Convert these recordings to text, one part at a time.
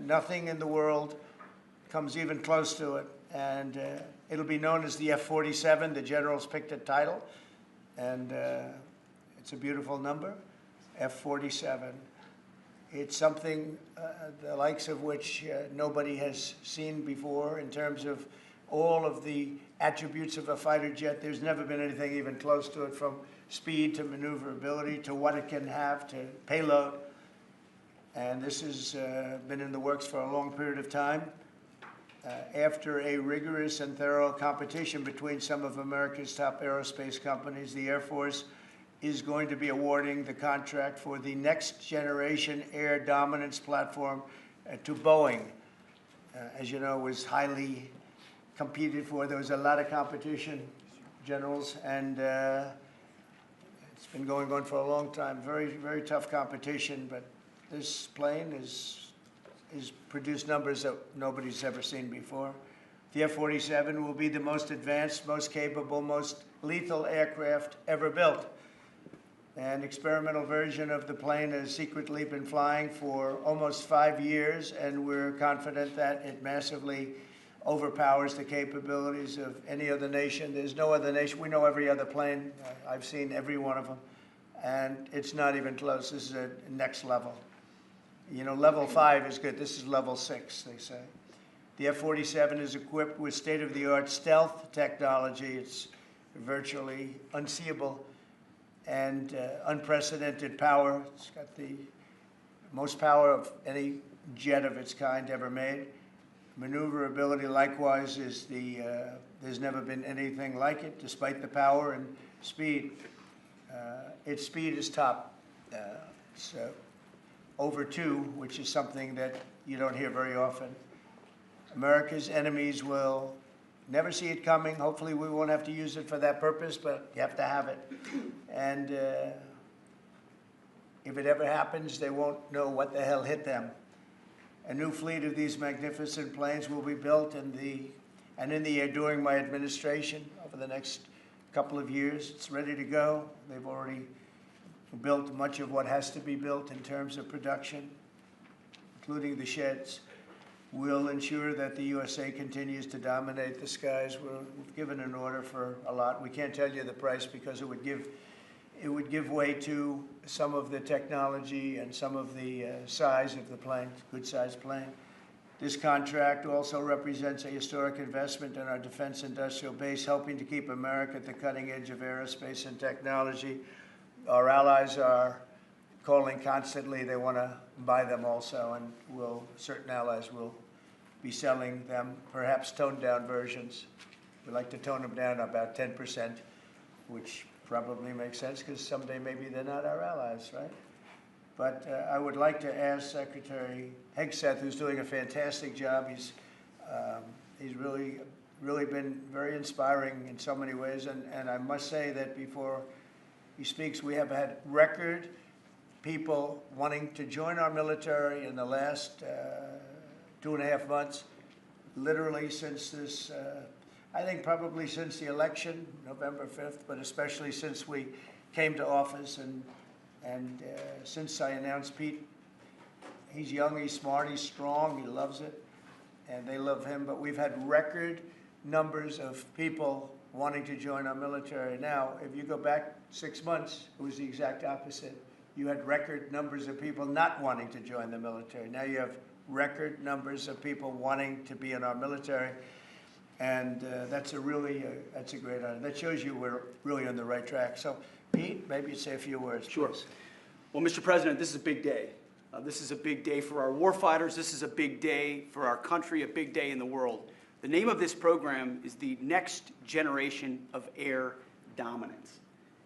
Nothing in the world comes even close to it. And it'll be known as the F-47. The generals picked a title, and it's a beautiful number, F-47. It's something the likes of which nobody has seen before in terms of all of the attributes of a fighter jet. There's never been anything even close to it, from speed to maneuverability to what it can have to payload. And this has been in the works for a long period of time. After a rigorous and thorough competition between some of America's top aerospace companies, the Air Force is going to be awarding the contract for the next generation air dominance platform to Boeing. As you know, it was highly competed for. There was a lot of competition, generals, and it's been going on for a long time. Very, very tough competition, but this plane is produced numbers that nobody's ever seen before. The F-47 will be the most advanced, most capable, most lethal aircraft ever built. An experimental version of the plane has secretly been flying for almost 5 years, and we're confident that it massively overpowers the capabilities of any other nation. There's no other nation. We know every other plane. I've seen every one of them, and it's not even close. This is a next level. You know, level 5 is good. This is level 6, they say. The F-47 is equipped with state-of-the-art stealth technology. It's virtually unseeable and unprecedented power. It's got the most power of any jet of its kind ever made. Maneuverability, likewise, is there's never been anything like it, despite the power and speed. Its speed is top. It's over 2, which is something that you don't hear very often. America's enemies will never see it coming. Hopefully we won't have to use it for that purpose, but you have to have it. And if it ever happens, they won't know what the hell hit them. A new fleet of these magnificent planes will be built in the air during my administration over the next couple of years. It's ready to go. They've already built much of what has to be built in terms of production, including the sheds. We'll ensure that the USA continues to dominate the skies. We've given an order for a lot. We can't tell you the price because it would give way to some of the technology and some of the size of the plane, good-sized plane. This contract also represents a historic investment in our defense industrial base, helping to keep America at the cutting edge of aerospace and technology. Our allies are calling constantly. They want to buy them also, and certain allies will be selling them, perhaps toned-down versions. We like to tone them down about 10%, which probably makes sense because someday maybe they're not our allies, right? But I would like to ask Secretary Hegseth, who's doing a fantastic job. He's really been very inspiring in so many ways, and I must say that before he speaks, we have had record people wanting to join our military in the last 2.5 months, literally since this, I think probably since the election, November 5th, but especially since we came to office and since I announced Pete. He's young, he's smart, he's strong, he loves it, and they love him. But we've had record numbers of people wanting to join our military. Now, if you go back 6 months, it was the exact opposite. You had record numbers of people not wanting to join the military. Now you have record numbers of people wanting to be in our military, and that's a great honor. That shows you we're really on the right track. So, Pete, maybe you'd say a few words. Sure. Please. Well, Mr. President, this is a big day. This is a big day for our warfighters. This is a big day for our country, a big day in the world. The name of this program is the Next Generation of Air Dominance.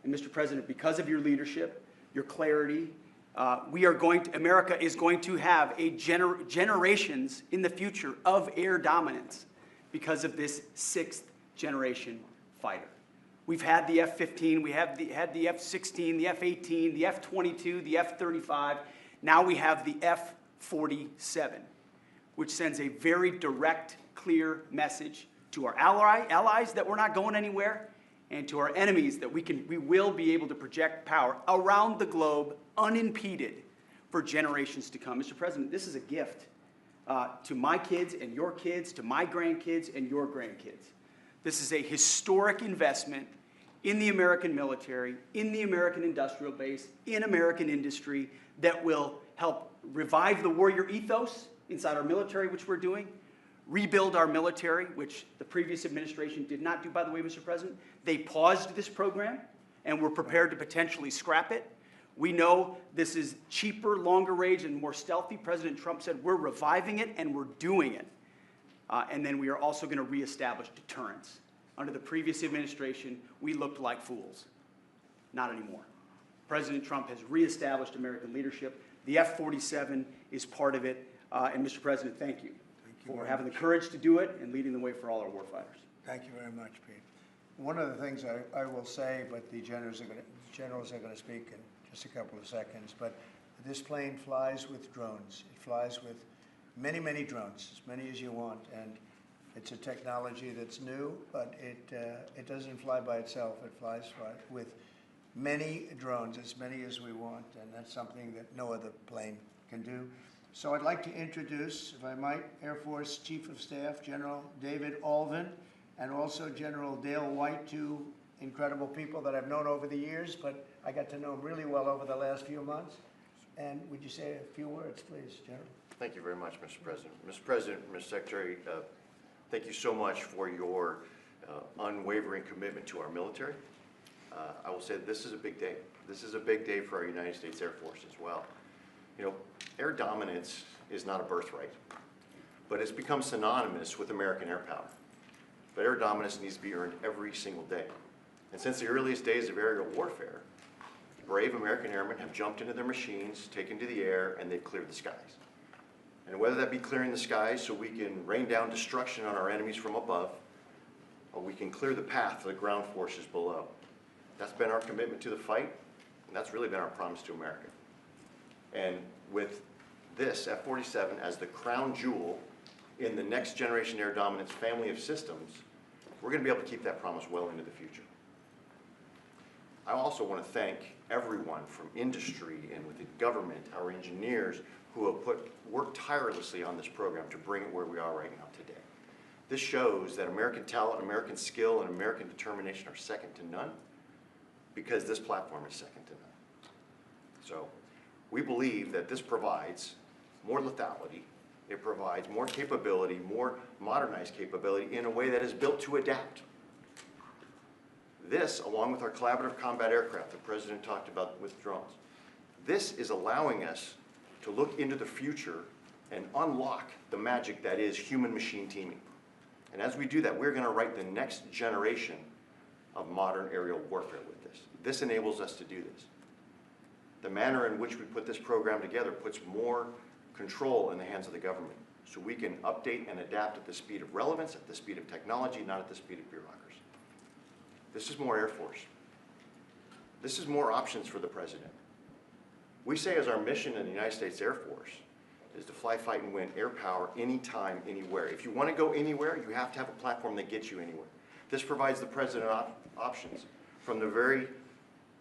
And Mr. President, because of your leadership, your clarity, America is going to have generations in the future of air dominance because of this 6th generation fighter. We've had the F-15, we had the F-16, the F-18, the F-22, the F-35. Now we have the F-47, which sends a very direct, clear message to our allies that we're not going anywhere, and to our enemies that we will be able to project power around the globe unimpeded for generations to come. Mr. President, this is a gift. to my kids and your kids, to my grandkids and your grandkids. This is a historic investment in the American military, in the American industrial base, in American industry that will help revive the warrior ethos inside our military, which we're doing, rebuild our military, which the previous administration did not do, by the way, Mr. President. They paused this program, and we're prepared to potentially scrap it. We know this is cheaper, longer range, and more stealthy. President Trump said we're reviving it, and we're doing it. And then we are also going to reestablish deterrence. Under the previous administration, we looked like fools. Not anymore. President Trump has reestablished American leadership. The F-47 is part of it. And Mr. President, thank you for having the courage to do it and leading the way for all our warfighters. Thank you very much, Pete. One of the things I will say, but the generals are going to speak in just a couple of seconds, but this plane flies with drones. It flies with many, many drones, as many as you want, and it's a technology that's new, but it doesn't fly by itself. It flies with many drones, as many as we want, and that's something that no other plane can do. So I'd like to introduce, if I might, Air Force Chief of Staff General David Alvin, and also General Dale White, two incredible people that I've known over the years, but I got to know them really well over the last few months. And would you say a few words, please, General? Thank you very much, Mr. President. Mr. President, Mr. Secretary, thank you so much for your unwavering commitment to our military. I will say this is a big day. This is a big day for our United States Air Force as well. You know, air dominance is not a birthright, but it's become synonymous with American air power. But air dominance needs to be earned every single day. And since the earliest days of aerial warfare, brave American airmen have jumped into their machines, taken to the air, and they've cleared the skies. And whether that be clearing the skies so we can rain down destruction on our enemies from above, or we can clear the path to the ground forces below. That's been our commitment to the fight, and that's really been our promise to America. And with this F-47 as the crown jewel in the next generation air dominance family of systems, we're going to be able to keep that promise well into the future. I also want to thank everyone from industry and with the government, our engineers, who have worked tirelessly on this program to bring it where we are right now today. This shows that American talent, American skill, and American determination are second to none, because this platform is second to none. So we believe that this provides more lethality, it provides more capability, more modernized capability in a way that is built to adapt. This, along with our collaborative combat aircraft the President talked about with drones, this is allowing us to look into the future and unlock the magic that is human-machine teaming. And as we do that, we're going to write the next generation of modern aerial warfare with this. This enables us to do this. The manner in which we put this program together puts more control in the hands of the government, so we can update and adapt at the speed of relevance, at the speed of technology, not at the speed of bureaucracy. This is more Air Force. This is more options for the President. We say as our mission in the United States Air Force is to fly, fight, and win air power anytime, anywhere. If you want to go anywhere, you have to have a platform that gets you anywhere. This provides the President options from the very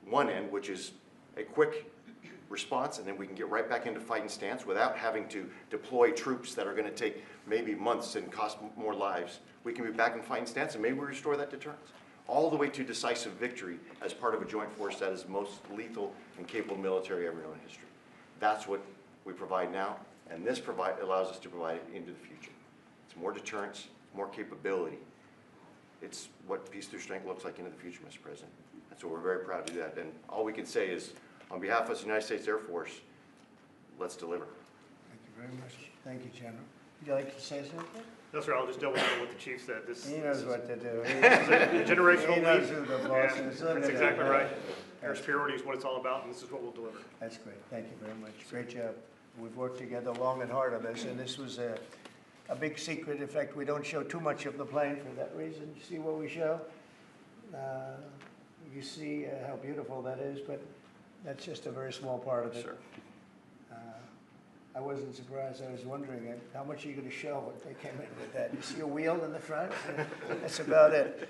one end, which is a quick response, and then we can get right back into fighting stance without having to deploy troops that are going to take maybe months and cost more lives. We can be back in fighting stance, and maybe we restore that deterrence. All the way to decisive victory as part of a joint force that is the most lethal and capable military ever known in history. That's what we provide now, and this allows us to provide it into the future. It's more deterrence, more capability. It's what peace through strength looks like into the future, Mr. President. And so we're very proud to do that. And all we can say is, on behalf of the United States Air Force, let's deliver. Thank you very much. Thank you, General. Would you like to say something? No, sir, I'll just double down what the chief said. He knows what to do. This is a generational He knows leap. who the boss is. That's exactly right. Air superiority is what it's all about, and this is what we'll deliver. That's great. Thank you very much. Great job. We've worked together long and hard on this, and this was a big secret. In fact, we don't show too much of the plane for that reason. You see what we show? You see how beautiful that is, but that's just a very small part of it. Sure. I wasn't surprised. I was wondering how much are you going to show when they came in with that. You see a wheel in the front? That's about it.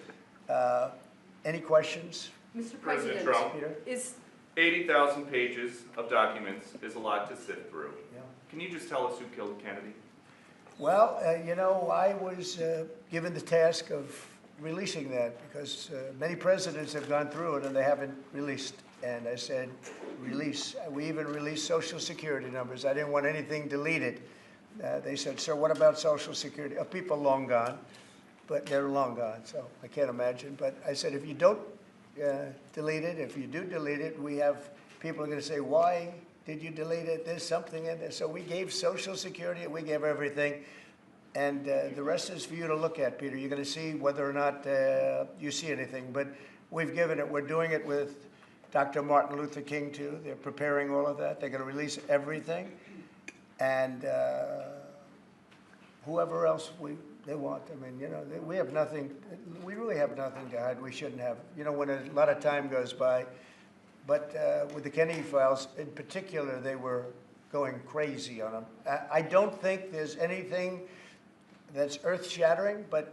Any questions? Mr. President President, Trump, Peter? is 80,000 pages of documents is a lot to sift through. Yeah. Can you just tell us who killed Kennedy? Well, you know, I was given the task of releasing that because many presidents have gone through it and they haven't released. And I said, release. We even released Social Security numbers. I didn't want anything deleted. They said, sir, what about Social Security? People long gone, but they're long gone, so I can't imagine. But I said, if you don't delete it, if you do delete it, we have people are going to say, why did you delete it? There's something in there. So we gave Social Security, we gave everything. And the rest is for you to look at, Peter. You're going to see whether or not you see anything. But we've given it. We're doing it with Dr. Martin Luther King, too. They're preparing all of that. They're going to release everything. And whoever else they want. I mean, you know, we have nothing. We really have nothing to hide. We shouldn't have. You know, when a lot of time goes by. But with the Kennedy files, in particular, they were going crazy on them. I don't think there's anything that's earth-shattering, but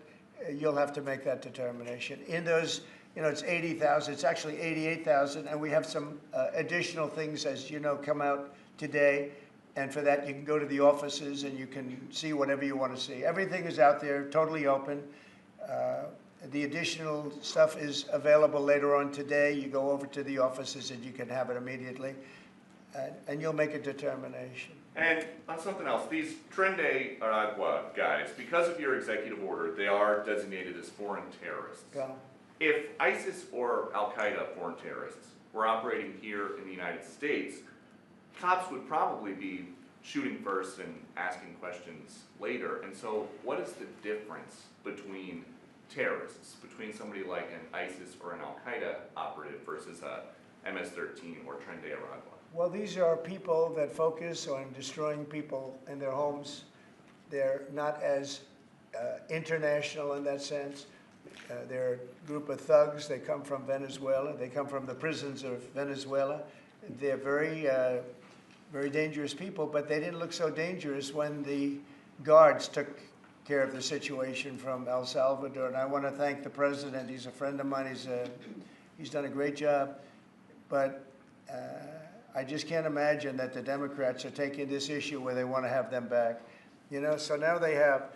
you'll have to make that determination. In those, you know, it's 80,000. It's actually 88,000, and we have some additional things, as you know, come out today. And for that, you can go to the offices and you can see whatever you want to see. Everything is out there, totally open. The additional stuff is available later on today. You go over to the offices and you can have it immediately. And you'll make a determination. And on something else, these Tren de Aragua guys, because of your executive order, they are designated as foreign terrorists. Yeah. If ISIS or Al-Qaeda foreign terrorists were operating here in the United States, cops would probably be shooting first and asking questions later. And so what is the difference between terrorists, between somebody like an ISIS or an Al-Qaeda operative versus a MS-13 or Tren de Aragua? Well, these are people that focus on destroying people in their homes. They're not as international in that sense. They're a group of thugs. They come from Venezuela. They come from the prisons of Venezuela. They're very, very dangerous people, but they didn't look so dangerous when the guards took care of the situation from El Salvador. And I want to thank the president. He's a friend of mine. He's done a great job. But I just can't imagine that the Democrats are taking this issue where they want to have them back. You know, so now they have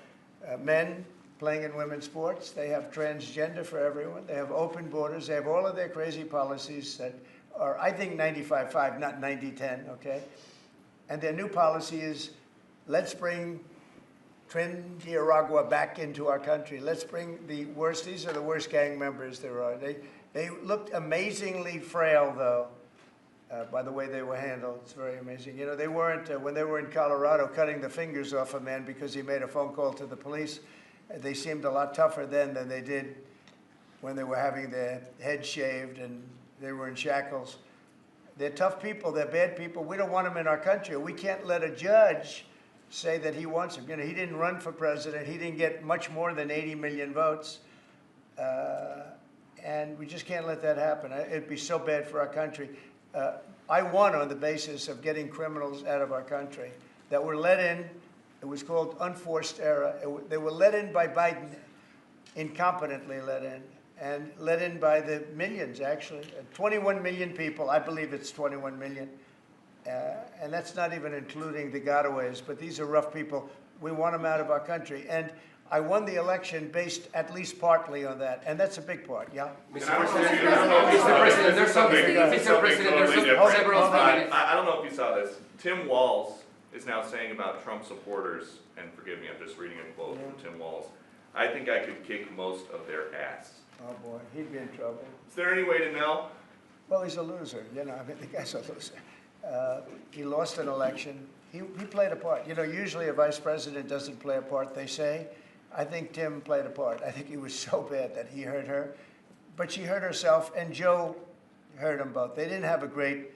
men playing in women's sports. They have transgender for everyone. They have open borders. They have all of their crazy policies that are, I think, 95-5, not 90-10, okay? And their new policy is, let's bring Tren de Aragua back into our country. Let's bring the worst. These are the worst gang members there are. They looked amazingly frail, though, by the way they were handled. It's very amazing. You know, they weren't, when they were in Colorado cutting the fingers off a man because he made a phone call to the police, they seemed a lot tougher then than they did when they were having their heads shaved and they were in shackles. They're tough people. They're bad people. We don't want them in our country. We can't let a judge say that he wants them. You know, he didn't run for president. He didn't get much more than 80 million votes. And we just can't let that happen. It'd be so bad for our country. I won on the basis of getting criminals out of our country that were let in. It was called unforced error. They were let in by Biden, incompetently let in, and let in by the millions, actually. 21 million people. I believe it's 21 million. And that's not even including the gotaways, but these are rough people. We want them out of our country. And I won the election based at least partly on that, and that's a big part, yeah? Mr. President, there's something several families. I don't know if you saw this. Tim Walz is now saying about Trump supporters, and forgive me, I'm just reading a quote from Tim Walz, I think I could kick most of their ass. Oh, boy, he'd be in trouble. Is there any way to know? Well, he's a loser, you know, I mean, the guy's a loser. He lost an election. He played a part. You know, usually a vice president doesn't play a part, they say. I think Tim played a part. I think he was so bad that he hurt her. But she hurt herself, and Joe hurt them both. They didn't have a great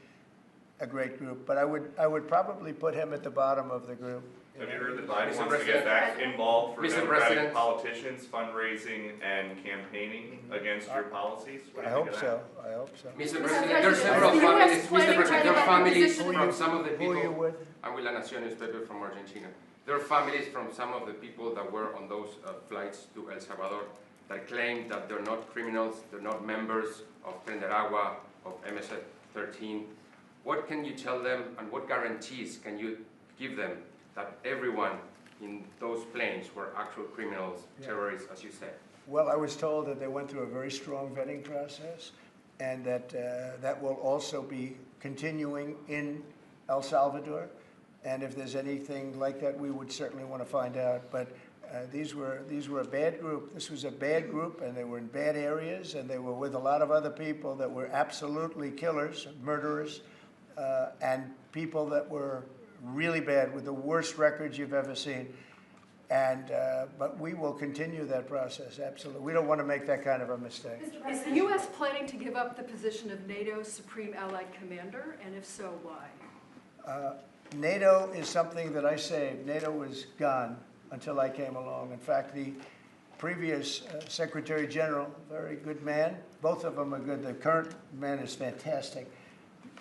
group, but I would probably put him at the bottom of the group. Have you heard that Biden wants to get back involved for Democratic politicians, fundraising and campaigning against your policies? I hope so. I hope so. Mr. President, there are several families. Mr. President, there are families from some of the people. Who are you with? I'm with La Nación newspaper from Argentina. There are families from some of the people that were on those flights to El Salvador that claim that they're not criminals, they're not members of Tren de Aragua, of MS-13. What can you tell them, and what guarantees can you give them that everyone in those planes were actual criminals, terrorists, as you said? Well, I was told that they went through a very strong vetting process, and that that will also be continuing in El Salvador. And if there's anything like that, we would certainly want to find out. But these were a bad group. This was a bad group, and they were in bad areas, and they were with a lot of other people that were absolutely killers, murderers, and people that were really bad with the worst records you've ever seen. And but we will continue that process, absolutely. We don't want to make that kind of a mistake. Is the U.S. planning to give up the position of NATO's Supreme Allied Commander, and if so, why? NATO is something that I saved. NATO was gone until I came along. In fact, the previous Secretary General, very good man, both of them are good. The current man is fantastic.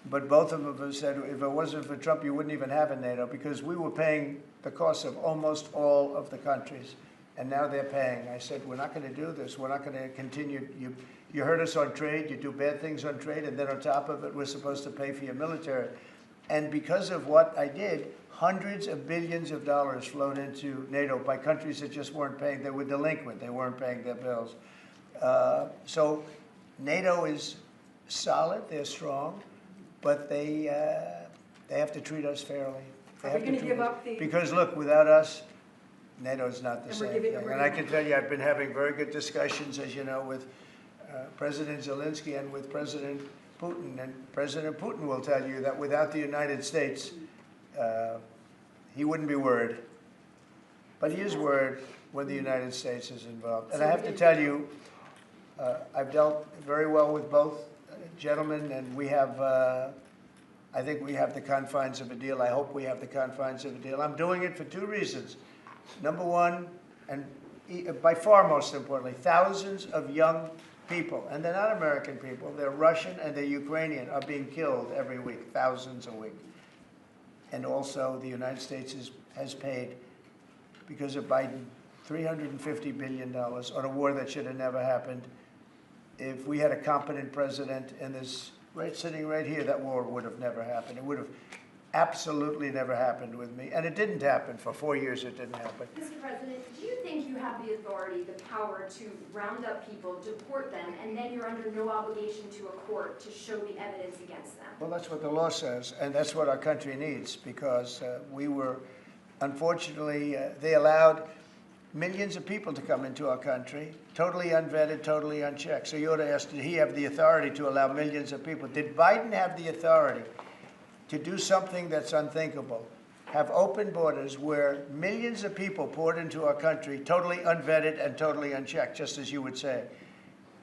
But both of them have said, if it wasn't for Trump, you wouldn't even have a NATO, because we were paying the cost of almost all of the countries, and now they're paying. I said, we're not going to do this. We're not going to continue. You hurt us on trade, you do bad things on trade, and then on top of it, we're supposed to pay for your military. And because of what I did, hundreds of billions of dollars flowed into NATO by countries that just weren't paying. They were delinquent. They weren't paying their bills. So NATO is solid. They're strong. But they have to treat us fairly. Are we going to give up the... Because look, without us, NATO's not the And same we're giving- thing. And I can tell you, I've been having very good discussions, as you know, with President Zelensky and with President Putin. And President Putin will tell you that without the United States, he wouldn't be worried. But he is worried when the United States is involved. And I have to tell you, I've dealt very well with both gentlemen, and we have, I think we have the confines of a deal. I hope we have the confines of a deal. I'm doing it for two reasons. Number one, and by far most importantly, thousands of young people, and they're not American people, they're Russian and they're Ukrainian, are being killed every week, thousands a week. And also the United States has paid, because of Biden, $350 billion on a war that should have never happened. If we had a competent president in this, sitting right here, that war would have never happened. It would have absolutely never happened with me. And it didn't happen. For 4 years, it didn't happen. Mr. President, do you think you have the authority, the power to round up people, deport them, and then you're under no obligation to a court to show the evidence against them? Well, that's what the law says, and that's what our country needs, because we were, unfortunately, they allowed millions of people to come into our country, totally unvetted, totally unchecked. So you ought to ask, did he have the authority to allow millions of people? Did Biden have the authority to do something that's unthinkable? Have open borders where millions of people poured into our country, totally unvetted and totally unchecked, just as you would say.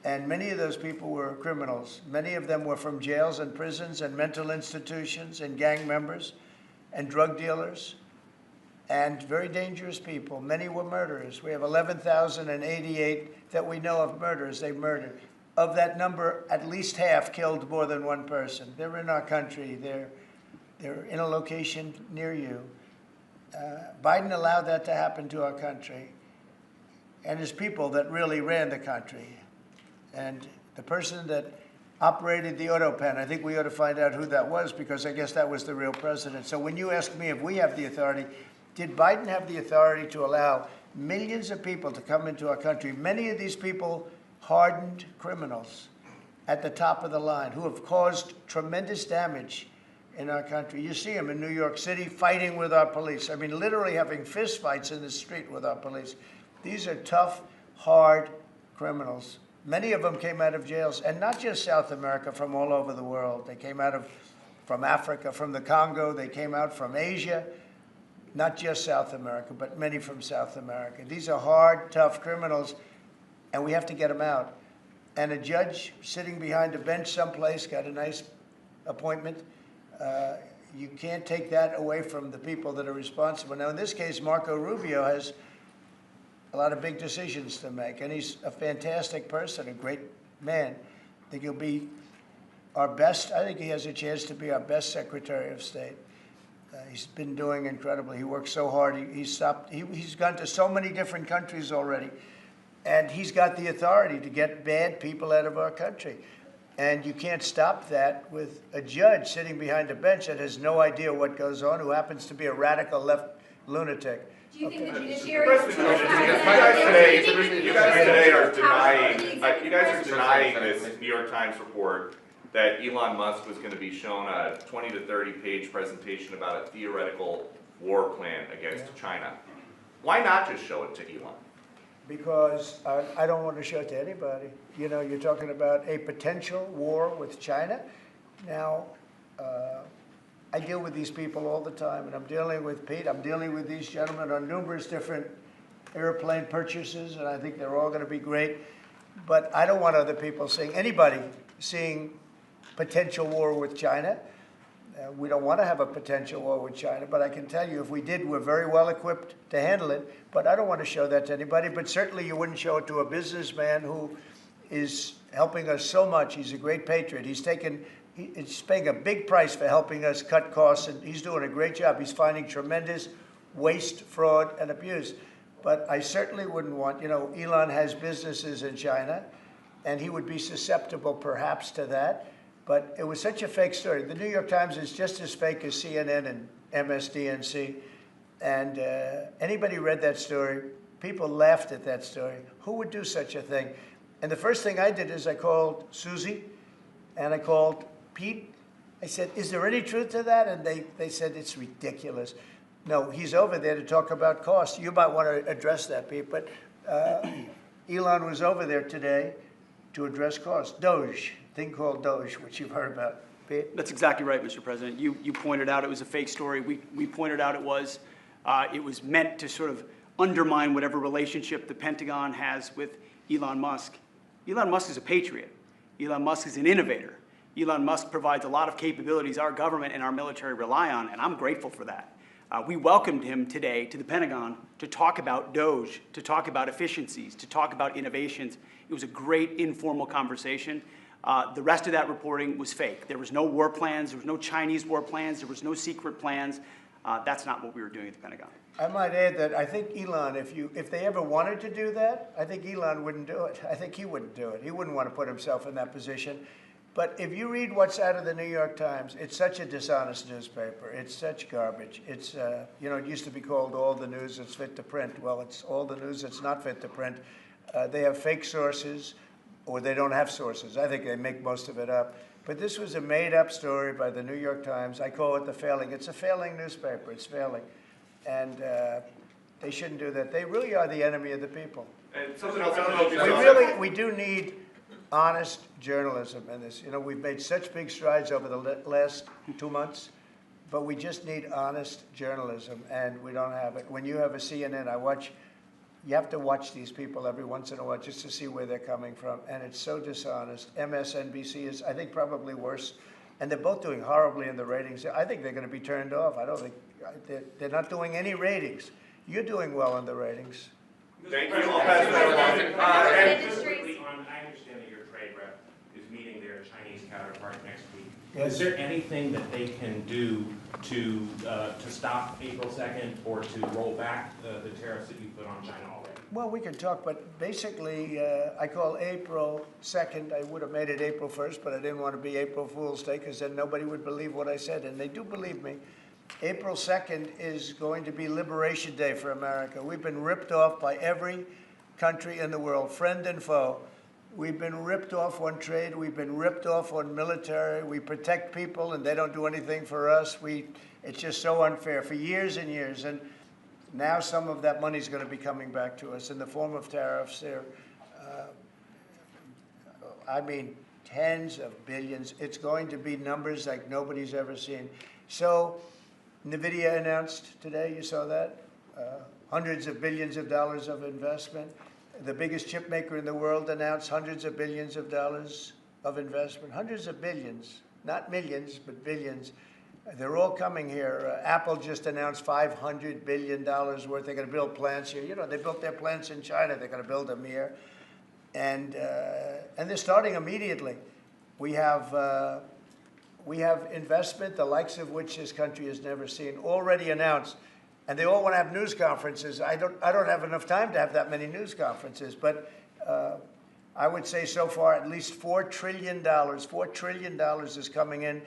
And many of those people were criminals. Many of them were from jails and prisons and mental institutions and gang members and drug dealers and very dangerous people. Many were murderers. We have 11,088 that we know of murderers they murdered. Of that number, at least half killed more than one person. They're in our country. They're in a location near you. Biden allowed that to happen to our country. And his people that really ran the country. And the person that operated the auto pen, I think we ought to find out who that was, because I guess that was the real president. So when you ask me if we have the authority, did Biden have the authority to allow millions of people to come into our country? Many of these people, hardened criminals at the top of the line who have caused tremendous damage in our country. You see them in New York City fighting with our police. I mean, literally having fist fights in the street with our police. These are tough, hard criminals. Many of them came out of jails, and not just South America, from all over the world. They came out from Africa, from the Congo. They came out from Asia. Not just South America, but many from South America. These are hard, tough criminals, and we have to get them out. And a judge sitting behind a bench someplace got a nice appointment. You can't take that away from the people that are responsible. Now, in this case, Marco Rubio has a lot of big decisions to make, and he's a fantastic person, a great man. I think he'll be our best. I think he has a chance to be our best Secretary of State. He's been doing incredibly. He works so hard. He's gone to so many different countries already, and he's got the authority to get bad people out of our country. And you can't stop that with a judge sitting behind a bench that has no idea what goes on, who happens to be a radical left lunatic. Do you think the Okay. judiciary? You guys today are denying this New York Times report that Elon Musk was going to be shown a 20 to 30 page presentation about a theoretical war plan against China. Why not just show it to Elon? Because I don't want to show it to anybody. You know, you're talking about a potential war with China. Now, I deal with these people all the time, and I'm dealing with Pete. I'm dealing with these gentlemen on numerous different airplane purchases, and I think they're all going to be great. But I don't want other people seeing, anybody seeing potential war with China. We don't want to have a potential war with China, but I can tell you if we did, we're very well equipped to handle it. But I don't want to show that to anybody. But certainly you wouldn't show it to a businessman who is helping us so much. He's a great patriot. He's paying a big price for helping us cut costs, and he's doing a great job. He's finding tremendous waste, fraud, and abuse. But I certainly wouldn't want, you know, Elon has businesses in China, and he would be susceptible perhaps to that. But it was such a fake story. The New York Times is just as fake as CNN and MSDNC. And anybody read that story, people laughed at that story. Who would do such a thing? And the first thing I did is I called Susie and I called Pete. I said, is there any truth to that? And they said, it's ridiculous. No, he's over there to talk about costs. You might want to address that, Pete. But Elon was over there today to address costs. Doge. Thing called Doge, which you've heard about. Pete? That's exactly right, Mr. President. You pointed out it was a fake story. We pointed out it was meant to sort of undermine whatever relationship the Pentagon has with Elon Musk. Elon Musk is a patriot. Elon Musk is an innovator. Elon Musk provides a lot of capabilities our government and our military rely on, and I'm grateful for that. We welcomed him today to the Pentagon to talk about Doge, to talk about efficiencies, to talk about innovations. It was a great informal conversation. The rest of that reporting was fake. There was no war plans. There was no Chinese war plans. There was no secret plans. That's not what we were doing at the Pentagon. I might add that I think Elon, if they ever wanted to do that, I think Elon wouldn't do it. I think he wouldn't do it. He wouldn't want to put himself in that position. But if you read what's out of the New York Times, it's such a dishonest newspaper. It's such garbage. It's, you know, it used to be called all the news that's fit to print. Well, it's all the news that's not fit to print. They have fake sources, or they don't have sources. I think they make most of it up. But this was a made-up story by the New York Times. I call it the failing. It's a failing newspaper. It's failing. And they shouldn't do that. They really are the enemy of the people. And something else. We do need honest journalism in this. You know, we've made such big strides over the last 2 months, but we just need honest journalism, and we don't have it. When you have a CNN, you have to watch these people every once in a while just to see where they're coming from, and it's so dishonest. MSNBC is, I think, probably worse, and they're both doing horribly in the ratings. I think they're going to be turned off. I don't think they're not doing any ratings. You're doing well in the ratings. Thank you. I'll pass it along. I understand that your trade rep is meeting their Chinese counterpart next week. Yes. Is there anything that they can do to stop April 2nd or to roll back the tariffs that you put on China already? Well, we can talk, but basically, I call April 2nd. I would have made it April 1st, but I didn't want to be April Fool's Day because then nobody would believe what I said, and they do believe me. April 2nd is going to be Liberation Day for America. We've been ripped off by every country in the world, friend and foe. We've been ripped off on trade. We've been ripped off on military. We protect people, and they don't do anything for us. It's just so unfair for years and years. And now some of that money is going to be coming back to us in the form of tariffs. I mean, tens of billions. It's going to be numbers like nobody's ever seen. So NVIDIA announced today, you saw that, hundreds of billions of dollars of investment. The biggest chip maker in the world announced hundreds of billions of dollars of investment. Hundreds of billions, not millions, but billions. They're all coming here. Apple just announced $500 billion worth. They're going to build plants here. You know, they built their plants in China. They're going to build them here. And they're starting immediately. We have investment, the likes of which this country has never seen, already announced. And they all want to have news conferences. I don't have enough time to have that many news conferences, but I would say so far at least $4 trillion. $4 trillion is coming in.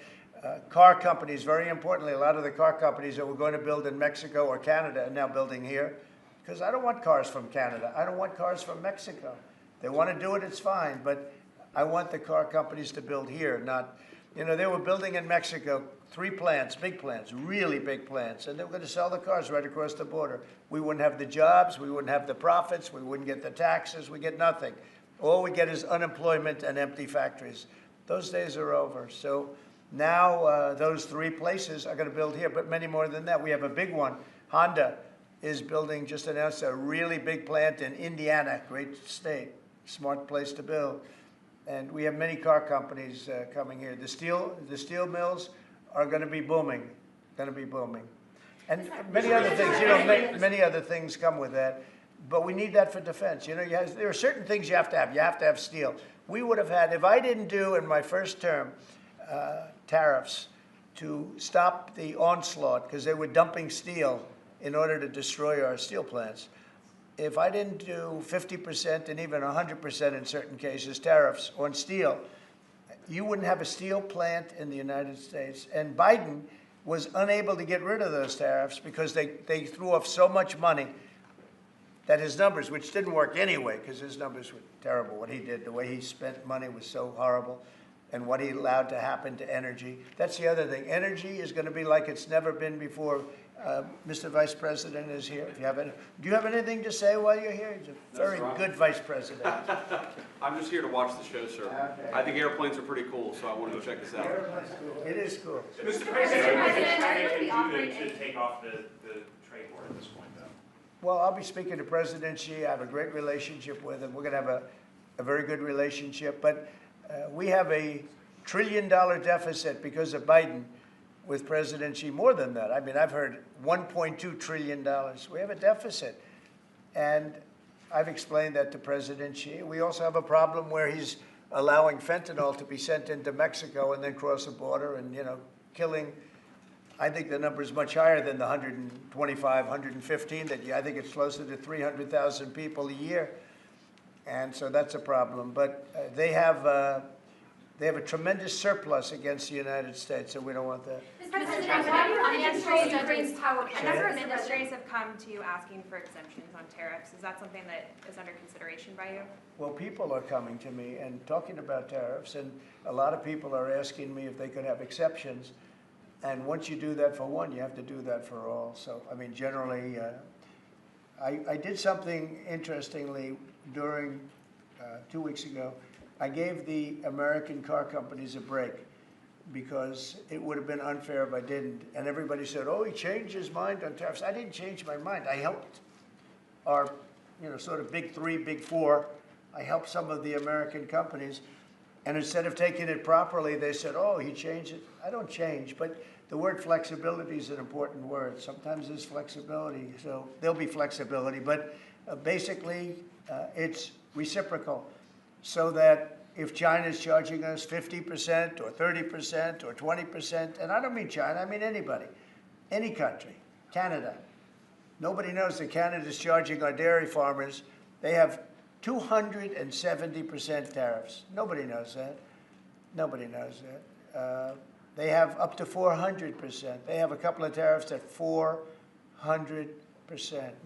Car companies, very importantly, a lot of the car companies that were going to build in Mexico or Canada are now building here, because I don't want cars from Canada. I don't want cars from Mexico. They want to do it, it's fine, but I want the car companies to build here, not, you know, they were building in Mexico 3 plants, big plants, really big plants, and they were going to sell the cars right across the border. We wouldn't have the jobs, we wouldn't have the profits, we wouldn't get the taxes, we get nothing. All we get is unemployment and empty factories. Those days are over. So now those 3 places are going to build here, but many more than that. We have a big one. Honda is building, just announced a really big plant in Indiana, great state, smart place to build. And we have many car companies coming here. The steel mills are going to be booming, And many other things, you know, many other things come with that. But we need that for defense. You know, there are certain things you have to have. You have to have steel. We would have had, if I didn't do in my first term tariffs to stop the onslaught, because they were dumping steel in order to destroy our steel plants. If I didn't do 50% and even 100% in certain cases tariffs on steel, you wouldn't have a steel plant in the United States. And Biden was unable to get rid of those tariffs because they threw off so much money that his numbers, which didn't work anyway, because his numbers were terrible, what he did, the way he spent money was so horrible, and what he allowed to happen to energy. That's the other thing. Energy is going to be like it's never been before. Mr. Vice President is here. If you have any, do you have anything to say while you're here? He's a very good Vice President. I'm just here to watch the show, sir. Okay. I think airplanes are pretty cool, so I want to go check this out. Airplane's cool. It is cool. Mr. President, President, to take off the trade war at this point, though? Well, I'll be speaking to President Xi. I have a great relationship with him. We're going to have a very good relationship. But we have a $1 trillion deficit because of Biden with President Xi. More than that. I mean, I've heard $1.2 trillion. We have a deficit. And I've explained that to President Xi. We also have a problem where he's allowing fentanyl to be sent into Mexico and then cross the border and, you know, killing. I think the number is much higher than the 125, 115 that I think it's closer to 300,000 people a year. And so that's a problem. But they have a tremendous surplus against the United States, and we don't want that. Mr. President, why do you have Ukraine's power? A number of industries have come to you asking for exemptions on tariffs. Is that something that is under consideration by you? Well, people are coming to me and talking about tariffs, and a lot of people are asking me if they could have exceptions. And once you do that for one, you have to do that for all. So, I mean, generally, I did something interestingly during 2 weeks ago. I gave the American car companies a break because it would have been unfair if I didn't. And everybody said, oh, he changed his mind on tariffs. I didn't change my mind. I helped our, you know, sort of big 3, big 4. I helped some of the American companies. And instead of taking it properly, they said, oh, he changed it. I don't change. But the word flexibility is an important word. Sometimes there's flexibility. So there'll be flexibility. But basically, it's reciprocal. So that if China is charging us 50% or 30% or 20%, and I don't mean China, I mean anybody, any country, Canada. Nobody knows that Canada is charging our dairy farmers. They have 270% tariffs. Nobody knows that. Nobody knows that. They have up to 400%. They have a couple of tariffs at 400%.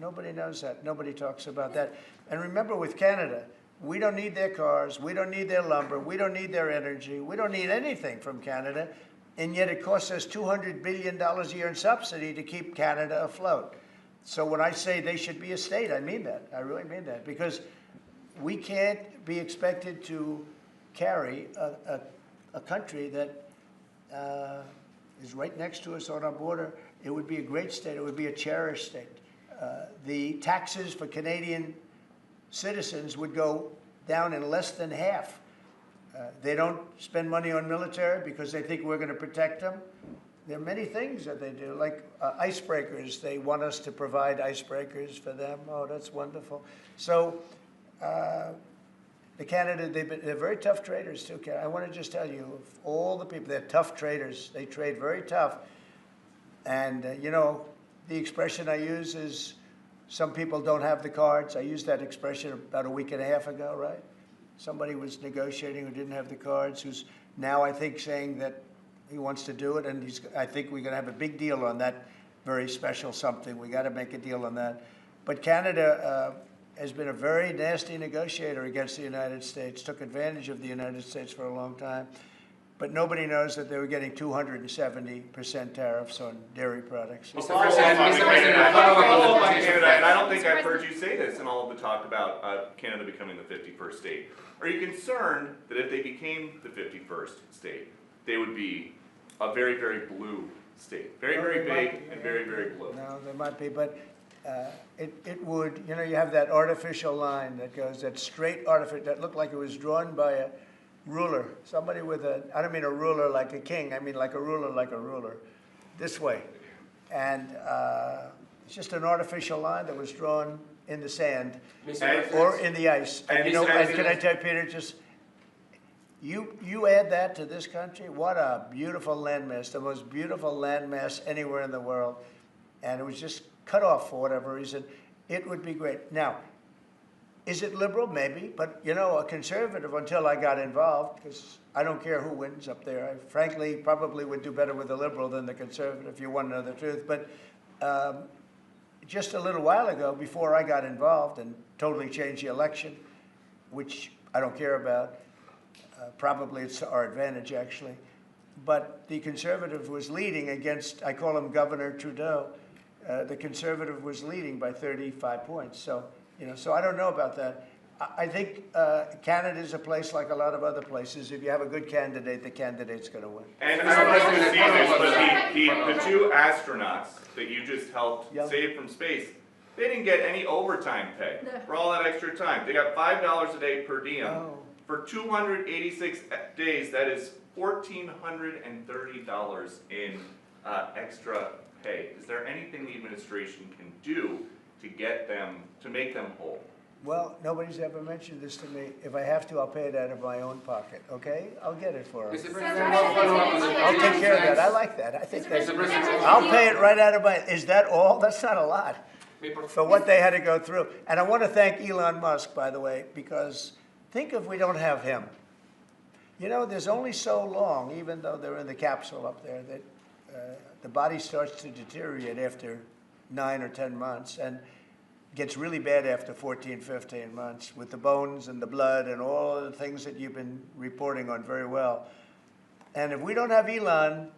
Nobody knows that. Nobody talks about that. And remember, with Canada, we don't need their cars, we don't need their lumber, we don't need their energy, we don't need anything from Canada, and yet it costs us $200 billion a year in subsidy to keep Canada afloat. So when I say they should be a state, I mean that. I really mean that, because we can't be expected to carry a country that is right next to us on our border. It would be a great state. It would be a cherished state. The taxes for Canadian citizens would go down in less than half. They don't spend money on military because they think we're going to protect them. There are many things that they do, like icebreakers. They want us to provide icebreakers for them. Oh, that's wonderful. So the Canada, they're very tough traders too. I want to just tell you, of all the people, they're tough traders. They trade very tough. And, you know, the expression I use is, some people don't have the cards. I used that expression about a week and a half ago, right? Somebody was negotiating who didn't have the cards, who's now, I think, saying that he wants to do it, and I think we're going to have a big deal on that very special something. We got to make a deal on that. But Canada has been a very nasty negotiator against the United States, took advantage of the United States for a long time. But nobody knows that they were getting 270% tariffs on dairy products. Mr. President, follow up on Canada, and I don't think I've heard you say this in all of the talk about Canada becoming the 51st state. Are you concerned that if they became the 51st state, they would be a very, very blue state? Very, very big and very, very blue. No, there might be, but it would, you know, you have that artificial line that goes, that straight artificial, that looked like it was drawn by a ruler, somebody with a, I don't mean a ruler like a king, I mean like a ruler, this way. And it's just an artificial line that was drawn in the sand or in the ice. And you know, and can I tell you, Peter, just, you add that to this country, what a beautiful landmass, the most beautiful landmass anywhere in the world. And it was just cut off for whatever reason. It would be great. Now, is it liberal? Maybe. But, you know, a conservative, until I got involved, because I don't care who wins up there. I frankly probably would do better with the liberal than the conservative, if you want to know the truth. But just a little while ago, before I got involved and totally changed the election, which I don't care about, probably it's to our advantage, actually. But the conservative was leading against, I call him Governor Trudeau. The conservative was leading by 35 points. So, you know, so I don't know about that. I think Canada is a place like a lot of other places. If you have a good candidate, the candidate's going to win. And I don't know if you've seen this, but the two astronauts that you just helped save from space, they didn't get any overtime pay for all that extra time. They got $5 a day per diem. Oh. For 286 days, that is $1,430 in extra pay. Is there anything the administration can do to get them, to make them whole? Well, nobody's ever mentioned this to me. If I have to, I'll pay it out of my own pocket, okay? I'll get it for them. Mr. President, I'll take care of that. I like that. I think that's, I'll pay it right out of my, is that all? That's not a lot for what they had to go through. And I want to thank Elon Musk, by the way, because think if we don't have him. You know, there's only so long, even though they're in the capsule up there, that the body starts to deteriorate after 9 or 10 months and gets really bad after 14, 15 months with the bones and the blood and all the things that you've been reporting on very well. And if we don't have Elon,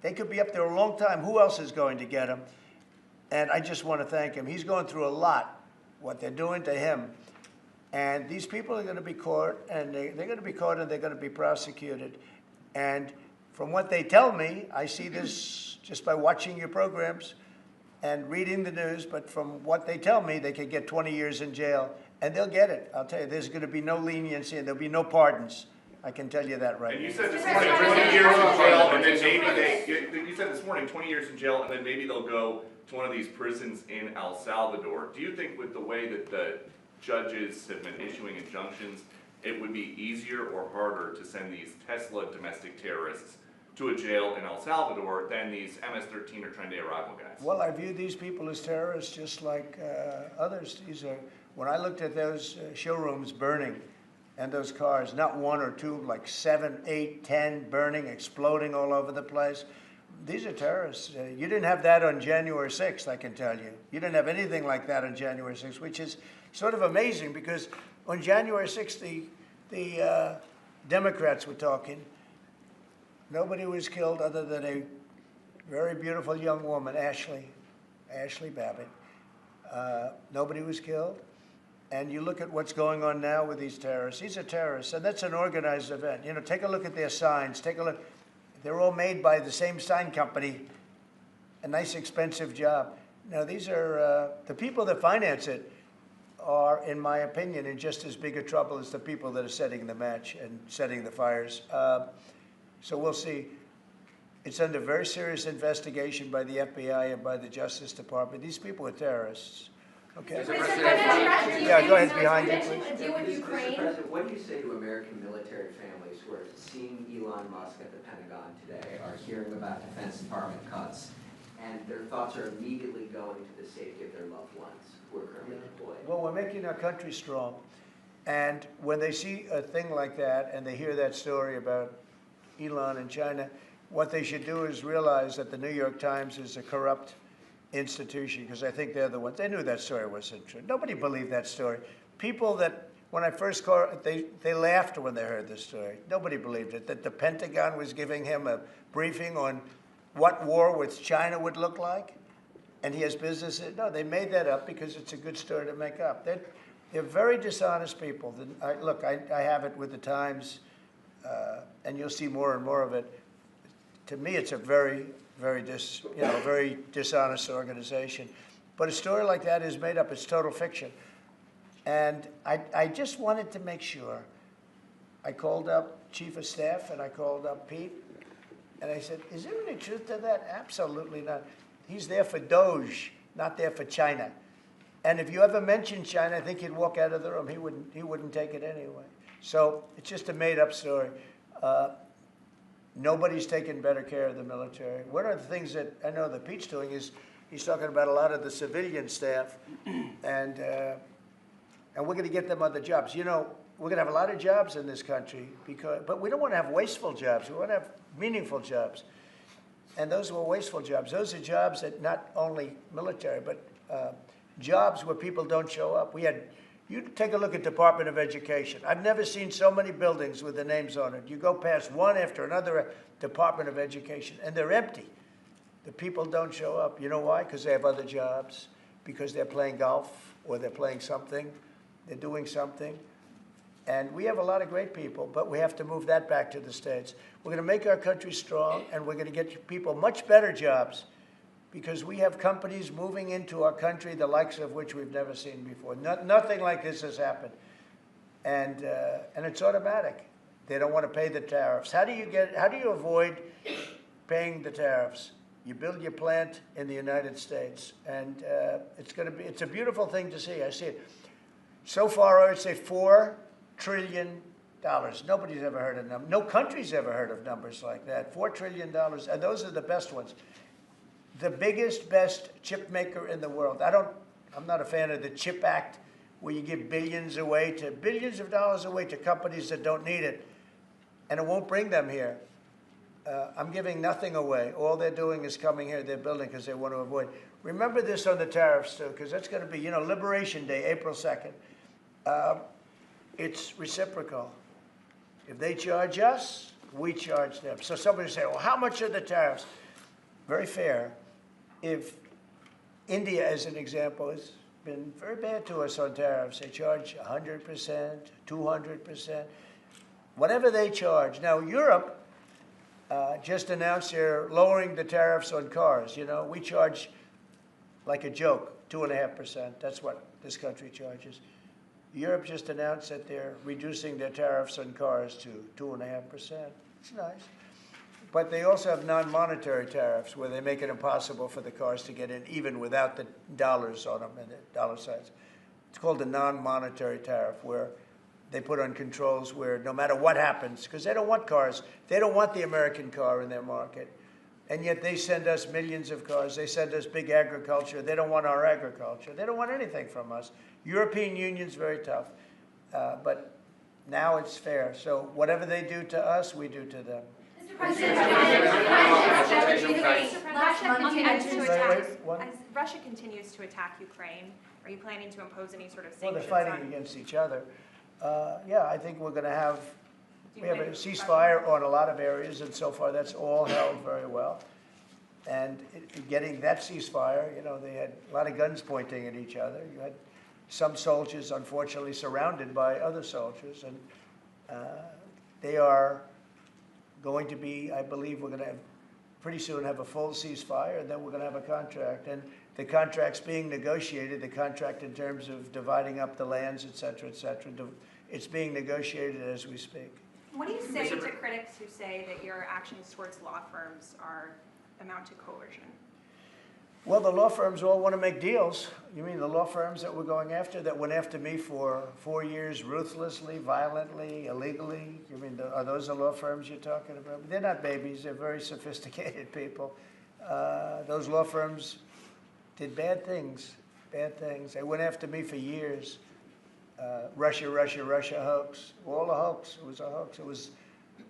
they could be up there a long time. Who else is going to get him? And I just want to thank him. He's going through a lot, what they're doing to him. And these people are going to be caught, and they're going to be caught, and they're going to be prosecuted. And from what they tell me, I see this just by watching your programs and reading the news, but from what they tell me, they could get 20 years in jail, and they'll get it. I'll tell you, there's going to be no leniency, and there'll be no pardons. I can tell you that right now. And you said this morning 20 years in jail, and then maybe you said this morning 20 years in jail, and then maybe they'll go to one of these prisons in El Salvador. Do you think with the way that the judges have been issuing injunctions, it would be easier or harder to send these Tesla domestic terrorists to a jail in El Salvador than these MS-13 or Tren de Aragua guys? Well, I view these people as terrorists just like others. These are, when I looked at those showrooms burning and those cars, not one or two, like 7, 8, 10 burning, exploding all over the place. These are terrorists. You didn't have that on January 6th, I can tell you. You didn't have anything like that on January 6th, which is sort of amazing because on January 6th, the Democrats were talking. Nobody was killed other than a very beautiful young woman, Ashley Babbitt. Nobody was killed. And you look at what's going on now with these terrorists. These are terrorists, and that's an organized event. You know, take a look at their signs. Take a look. They're all made by the same sign company. A nice, expensive job. Now, these are the people that finance it are, in my opinion, in just as big a trouble as the people that are setting the match and setting the fires. So we'll see. It's under very serious investigation by the FBI and by the Justice Department. These people are terrorists. Okay. Yeah, go ahead behind you, please. Mr. President, what do you say to American military families who are seeing Elon Musk at the Pentagon today, are hearing about Defense Department cuts, and their thoughts are immediately going to the safety of their loved ones who are currently deployed? Well, we're making our country strong. And when they see a thing like that and they hear that story about Elon and China, what they should do is realize that the New York Times is a corrupt institution, because I think they're the ones. They knew that story wasn't true. Nobody believed that story. People that, when I first called, they laughed when they heard the story. Nobody believed it, that the Pentagon was giving him a briefing on what war with China would look like, and he has business. No, they made that up because it's a good story to make up. They're very dishonest people. Look, I have it with the Times, and you'll see more and more of it. To me, it's a very dishonest organization. But a story like that is made up. It's total fiction. And I just wanted to make sure. I called up Chief of Staff and I called up Pete, and I said, is there any truth to that? Absolutely not. He's there for Doge, not there for China. And if you ever mention China, I think he'd walk out of the room. He wouldn't take it anyway. So it's just a made-up story. Nobody's taking better care of the military. One of the things that I know that Pete's doing is he's talking about a lot of the civilian staff, and we're going to get them other jobs. You know, we're going to have a lot of jobs in this country, but we don't want to have wasteful jobs. We want to have meaningful jobs. And those were wasteful jobs. Those are jobs that not only military, but jobs where people don't show up. You take a look at Department of Education. I've never seen so many buildings with the names on it. You go past one after another Department of Education, and they're empty. The people don't show up. You know why? Because they have other jobs, because they're playing golf, or they're playing something. They're doing something. And we have a lot of great people, but we have to move that back to the States. We're going to make our country strong, and we're going to get people much better jobs, because we have companies moving into our country, the likes of which we've never seen before. Nothing like this has happened. And it's automatic. They don't want to pay the tariffs. How do you avoid paying the tariffs? You build your plant in the United States, and it's a beautiful thing to see. I see it. So far, I would say $4 trillion. Nobody's ever heard of them. No country's ever heard of numbers like that. $4 trillion, and those are the best ones. The biggest, best chip maker in the world. I'm not a fan of the CHIP Act, where you give billions of dollars away to companies that don't need it, and it won't bring them here. I'm giving nothing away. All they're doing is coming here. They're building because they want to avoid. Remember this on the tariffs, too, because that's going to be, Liberation Day, April 2nd. It's reciprocal. If they charge us, we charge them. So somebody say, well, how much are the tariffs? Very fair. If India, as an example, has been very bad to us on tariffs. They charge 100%, 200%, whatever they charge. Now, Europe just announced they're lowering the tariffs on cars. We charge, like a joke, 2.5%. That's what this country charges. Europe just announced that they're reducing their tariffs on cars to 2.5%. It's nice. But they also have non-monetary tariffs, where they make it impossible for the cars to get in, even without the dollars on them and the dollar signs. It's called a non-monetary tariff, where they put on controls where no matter what happens, because they don't want cars, they don't want the American car in their market, and yet they send us millions of cars. They send us big agriculture. They don't want our agriculture. They don't want anything from us. European Union's very tough, but now it's fair. So whatever they do to us, we do to them. Russia continues to attack Ukraine. Are you planning to impose any sort of Well, sanctions? they're fighting against each other. Yeah, I think we have a ceasefire on a lot of areas, and so far that's all held very well. And getting that ceasefire, they had a lot of guns pointing at each other. You had some soldiers, unfortunately, surrounded by other soldiers, and they are going to be, I believe we're going to pretty soon have a full ceasefire, and then we're going to have a contract. And the contract's being negotiated, the contract in terms of dividing up the lands, et cetera, it's being negotiated as we speak. What do you say to critics who say that your actions towards law firms amount to coercion? Well, the law firms all want to make deals. You mean the law firms that we're going after, that went after me for 4 years, ruthlessly, violently, illegally? You mean, are those the law firms you're talking about? They're not babies. They're very sophisticated people. Those law firms did bad things, bad things. They went after me for years. Russia hoax, all a hoax. It was a hoax. It was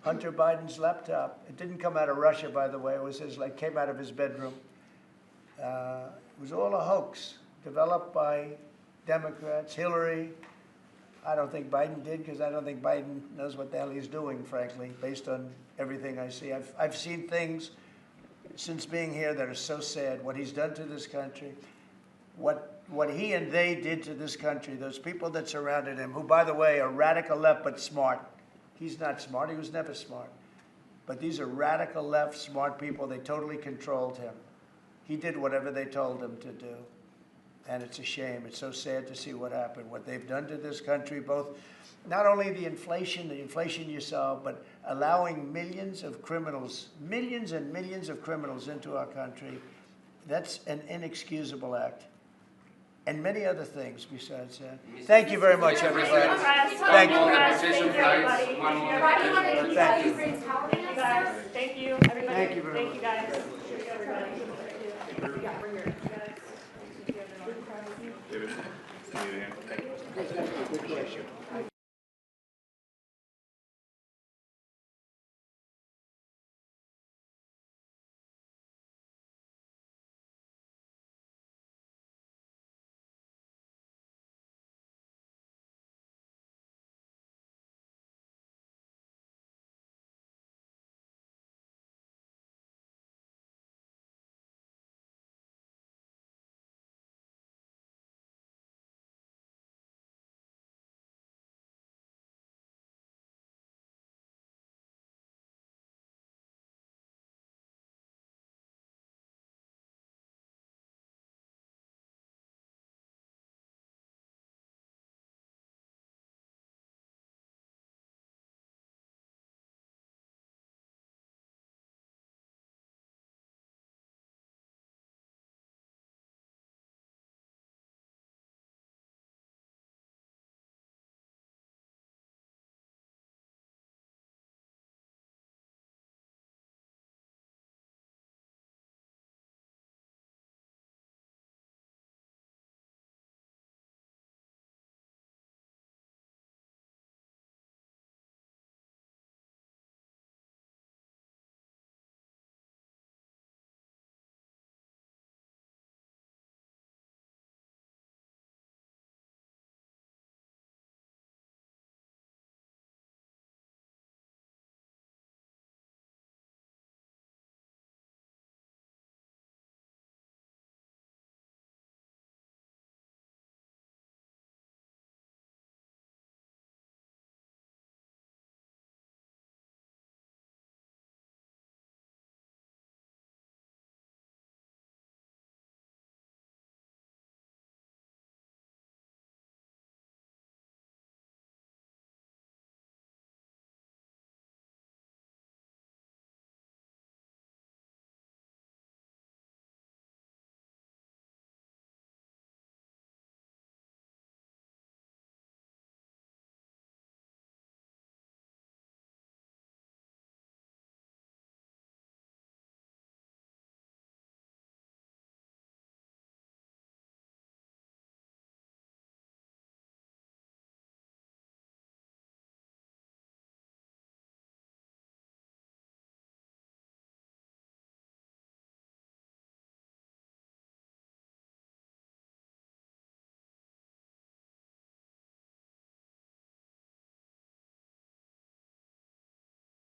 Hunter Biden's laptop. It didn't come out of Russia, by the way. It was came out of his bedroom. It was all a hoax developed by Democrats. Hillary, I don't think Biden did, because I don't think Biden knows what the hell he's doing, frankly, based on everything I see. I've seen things since being here that are so sad. What he's done to this country, what he and they did to this country, those people that surrounded him, who, by the way, are radical left but smart. He's not smart. He was never smart. But these are radical left, smart people. They totally controlled him. He did whatever they told him to do. And it's a shame. It's so sad to see what happened, what they've done to this country, both not only the inflation you saw, but allowing millions of criminals, millions and millions of criminals into our country. That's an inexcusable act. And many other things besides that. Thank you very much, everybody. Thank you. Thank you. Thank you, everybody. Thank you very much. Thank you, guys. David, need a hand?